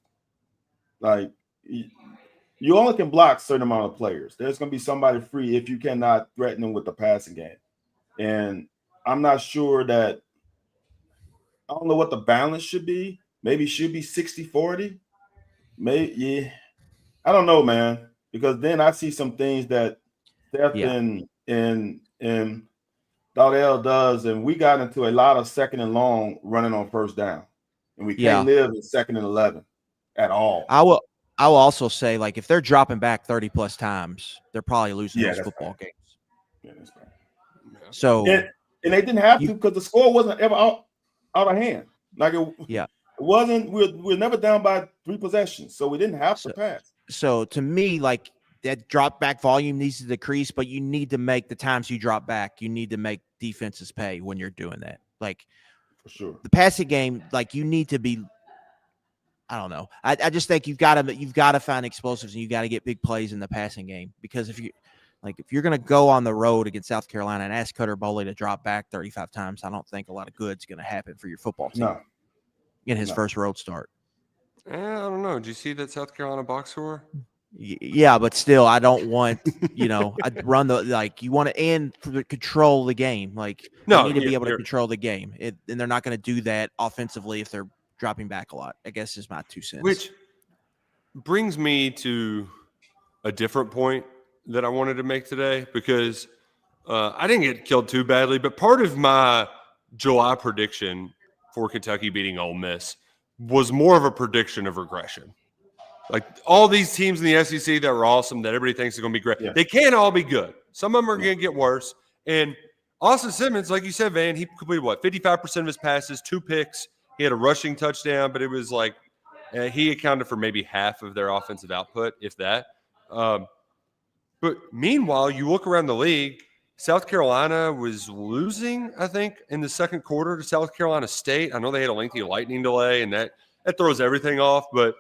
Like you only can block a certain amount of players. There's going to be somebody free if you cannot threaten them with the passing game. And I'm not sure that I don't know what the balance should be. Maybe it should be 60-40. Maybe, I don't know, man. Because then I see some things that Steph and Dowdell does, and we got into a lot of 2nd and long running on first down. And we can't live in 2nd and 11 at all. I will also say, like, if they're dropping back 30-plus times, they're probably losing those football games. Yeah, that's right. So and they didn't have to because the score wasn't ever out of hand. Like it wasn't. We're never down by 3 possessions, so we didn't have to pass. So to me, like that drop back volume needs to decrease, but you need to make the times you drop back. You need to make defenses pay when you're doing that. Like for sure, the passing game, like you need to be. I don't know. I just think you've got to find explosives and you got to get big plays in the passing game because if you're going to go on the road against South Carolina and ask Cutter Boley to drop back 35 times, I don't think a lot of good's going to happen for your football team in his first road start. I don't know. Did you see that South Carolina box score? Yeah, but still, I don't want, I'd run you want to control the game. Like, you need to be able to control the game. And they're not going to do that offensively if they're dropping back a lot, I guess is my 2 cents. brings me to a different point that I wanted to make today because I didn't get killed too badly, but part of my July prediction for Kentucky beating Ole Miss was more of a prediction of regression. Like all these teams in the SEC that were awesome, that everybody thinks are going to be great, they can't all be good. Some of them are going to get worse. And Austin Simmons, like you said, Van, he completed 55% of his passes, 2 picks. He had a rushing touchdown, but it was like he accounted for maybe half of their offensive output, if that. But meanwhile, you look around the league, South Carolina was losing, I think, in the second quarter to South Carolina State. I know they had a lengthy lightning delay, and that throws everything off. But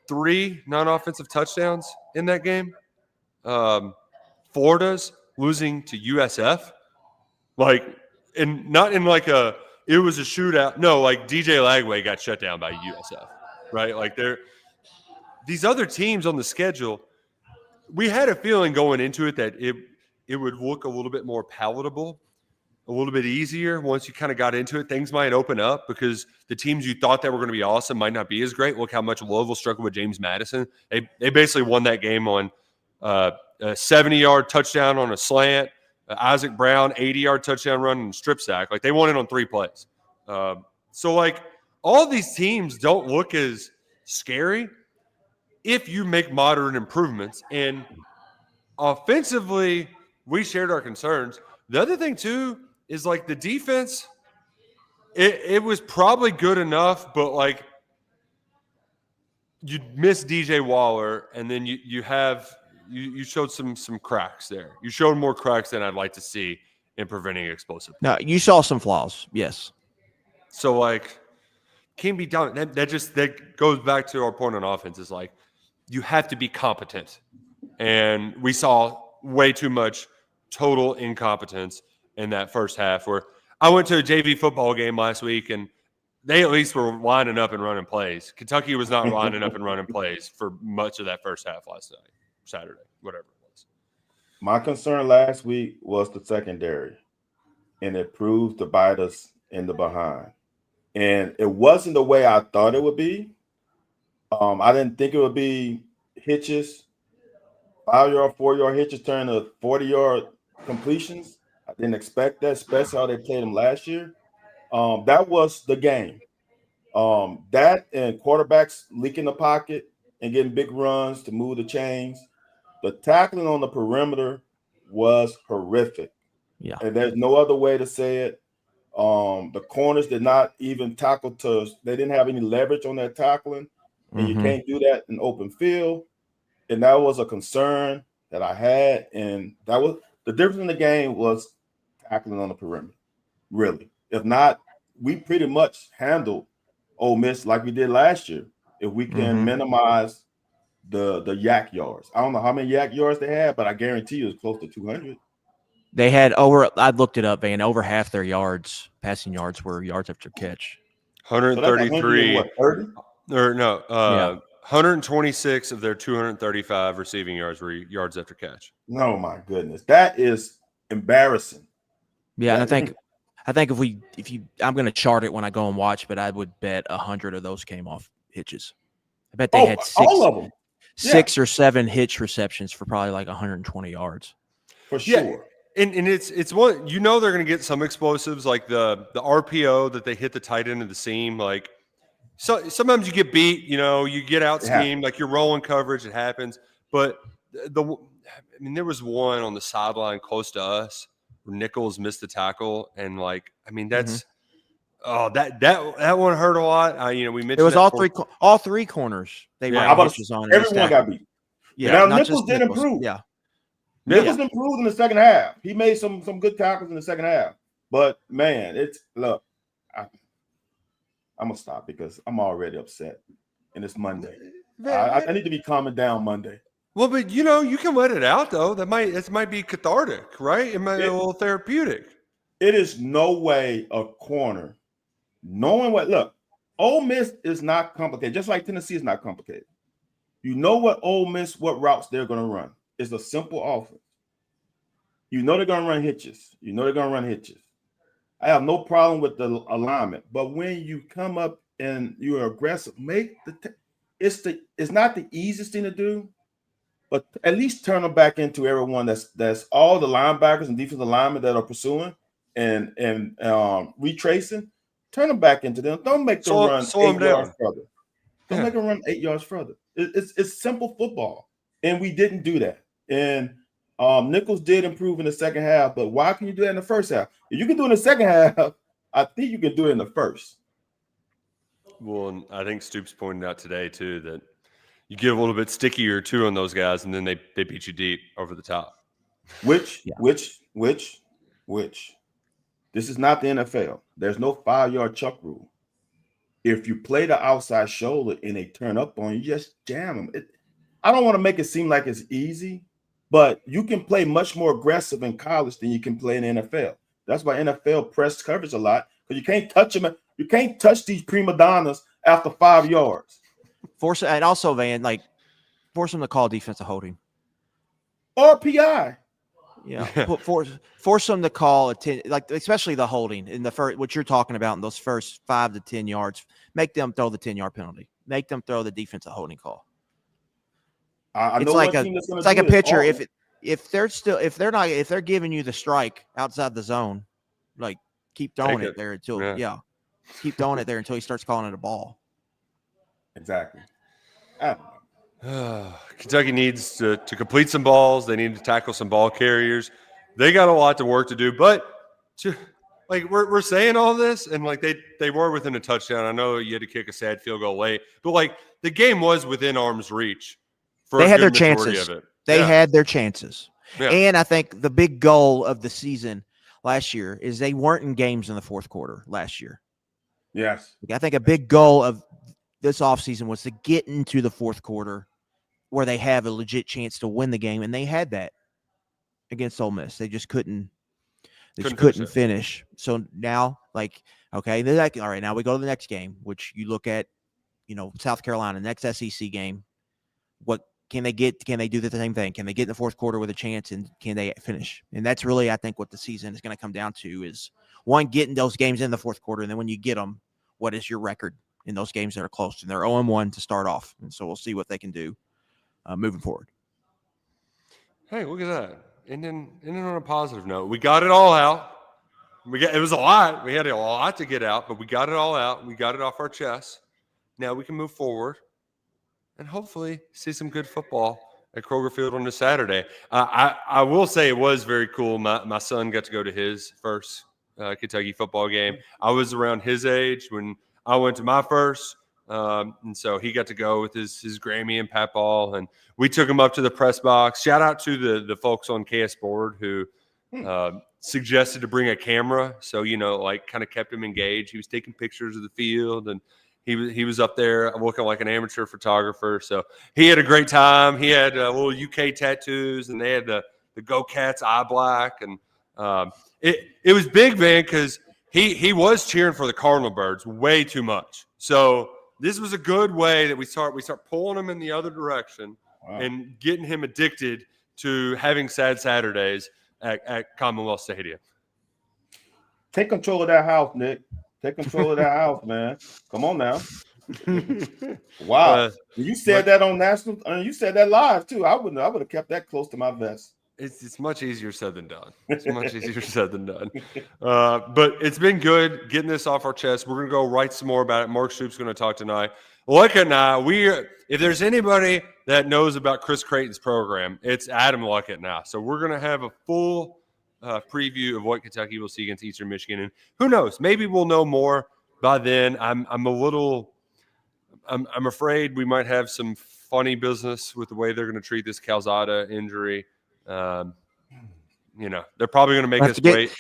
3 non-offensive touchdowns in that game. Florida's losing to USF. And not in like it was a shootout. No, like DJ Lagway got shut down by USF, right? Like these other teams on the schedule, we had a feeling going into it that it would look a little bit more palatable, a little bit easier. Once you kind of got into it, things might open up because the teams you thought that were going to be awesome might not be as great. Look how much Louisville struggled with James Madison. They basically won that game on a 70-yard touchdown on a slant, Isaac Brown, 80-yard touchdown run and strip sack. Like they won it on 3 plays. So like all these teams don't look as scary if you make moderate improvements. And offensively, we shared our concerns. The other thing, too, is like the defense, it was probably good enough, but like you miss DJ Waller, and then you showed some cracks there. You showed more cracks than I'd like to see in preventing explosive. No, you saw some flaws, yes. So like can't be done. That goes back to our point on offense is like you have to be competent. And we saw way too much total incompetence in that first half where I went to a JV football game last week and they at least were lining up and running plays. Kentucky was not lining up and running plays for much of that first half last night, Saturday, whatever it was. My concern last week was the secondary, and it proved to bite us in the behind. And it wasn't the way I thought it would be. I didn't think it would be hitches, 5-yard, 4-yard hitches turn to 40-yard completions. I didn't expect that, especially how they played them last year. That was the game. That and quarterbacks leaking the pocket and getting big runs to move the chains. The tackling on the perimeter was horrific. Yeah. And there's no other way to say it. The corners did not even tackle they didn't have any leverage on that tackling. And you can't do that in open field. And that was a concern that I had. And that was the difference in the game was tackling on the perimeter, really. If not, we pretty much handled Ole Miss like we did last year. If we can minimize the yak yards. I don't know how many yak yards they had, but I guarantee you it's close to 200. They had I looked it up, Van, over half their passing yards were yards after catch. 133. So 30? Or no, 126 of their 235 receiving yards were yards after catch. No, my goodness. That is embarrassing. Yeah, and I think I'm going to chart it when I go and watch, but I would bet 100 of those came off hitches. I bet they had all of them. 6 or 7 hitch receptions for probably like 120 yards. For sure. Yeah. And it's one, they're going to get some explosives like the RPO that they hit the tight end of the seam. Like, so sometimes you get beat, you get out schemed, like you're rolling coverage, it happens. But there was one on the sideline close to us where Nichols missed the tackle, and that's that one hurt a lot. We mentioned it was all three corners. They were on. Everyone got beat. Yeah, now Nichols did improve. Yeah, Nichols improved in the second half. He made some good tackles in the second half. But man, I'm gonna stop because I'm already upset, and it's Monday. I need to be calming down Monday. Well, but you can let it out though. That might be cathartic, right? It might be a little therapeutic. It is no way a corner knowing look, Ole Miss is not complicated, just like Tennessee is not complicated. You know what routes they're gonna run. It's a simple offense. They're gonna run hitches. I have no problem with the alignment, but when you come up and you're aggressive, it's not the easiest thing to do, but at least turn them back into everyone that's all the linebackers and defensive linemen that are pursuing and retracing. Turn them back into them. Don't make them run 8 yards further. Don't make them run 8 yards further. It's simple football, and we didn't do that. And Nichols did improve in the second half, but why can you do that in the first half? If you can do it in the second half, I think you can do it in the first. Well, and I think Stoops pointed out today too that you get a little bit stickier too on those guys, and then they beat you deep over the top. Which this is not the NFL. There's no 5-yard chuck rule. If you play the outside shoulder and they turn up on you, just jam them. I don't want to make it seem like it's easy, but you can play much more aggressive in college than you can play in the NFL. That's why NFL press coverage a lot, because you can't touch them. You can't touch these prima donnas after 5 yards. And also, Van, force them to call defensive holding or PI. Yeah, force them to call especially the holding in the first. What you're talking about in those first 5 to 10 yards, make them throw the 10-yard penalty. Make them throw the defensive holding call. It's like a pitcher. If they're giving you the strike outside the zone, keep throwing it there until keep throwing it there until he starts calling it a ball. Exactly. Kentucky needs to complete some balls. They need to tackle some ball carriers. They got a lot of work to do, but we're saying all this, and they were within a touchdown. I know you had to kick a sad field goal late, but the game was within arm's reach. They had their chances. They had their chances, and I think the big goal of the season last year is they weren't in games in the fourth quarter last year. Yes, I think a big goal of this offseason was to get into the fourth quarter where they have a legit chance to win the game, and they had that against Ole Miss. They just couldn't finish. So now, okay, all right, now we go to the next game, which you look at, South Carolina, next SEC game. What can they get? Can they do the same thing? Can they get in the fourth quarter with a chance, and can they finish? And that's really, I think, what the season is going to come down to is, one, getting those games in the fourth quarter, and then when you get them, what is your record in those games that are close? And they're 0-1 to start off, and so we'll see what they can do moving forward. Hey, look at that. Ending on a positive note. We got it all out. It was a lot. We had a lot to get out, but we got it all out. We got it off our chest. Now we can move forward and hopefully see some good football at Kroger Field on this Saturday. I will say it was very cool. My son got to go to his first Kentucky football game. I was around his age when I went to my first. And so he got to go with his Grammy and Pat Ball, and we took him up to the press box. Shout out to the folks on KS Board who suggested to bring a camera. So, kind of kept him engaged. He was taking pictures of the field, and he was up there looking like an amateur photographer. So he had a great time. He had little UK tattoos, and they had the Go Cats eye black. And it was big, man, because he was cheering for the Cardinal Birds way too much. So this was a good way that we start pulling him in the other direction and getting him addicted to having sad Saturdays at Commonwealth Stadium. Take control of that house, Nick. Take control of that house, man. Come on now. Wow. You said that on national. You said that live too. I would have kept that close to my vest. It's much easier said than done. It's much easier said than done. But it's been good getting this off our chest. We're going to go write some more about it. Mark Stoops going to talk tonight. Luckett and I, if there's anybody that knows about Chris Creighton's program, it's Adam Luckett now. So we're going to have a full preview of what Kentucky will see against Eastern Michigan. And who knows? Maybe we'll know more by then. I'm afraid we might have some funny business with the way they're going to treat this Calzada injury. They're probably going to make us wait.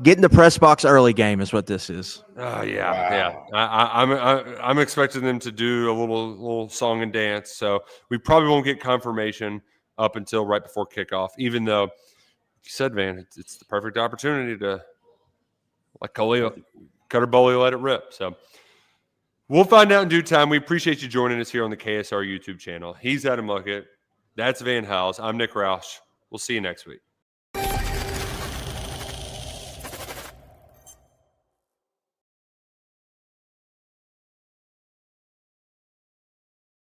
Get in the press box early game is what this is. Oh yeah. I'm expecting them to do a little song and dance. So we probably won't get confirmation up until right before kickoff. Even though, like you said, Van, it's the perfect opportunity to Cutter Boley, let it rip. So we'll find out in due time. We appreciate you joining us here on the KSR YouTube channel. He's Adam Luckett. That's Van Hiles. I'm Nick Roush. We'll see you next week.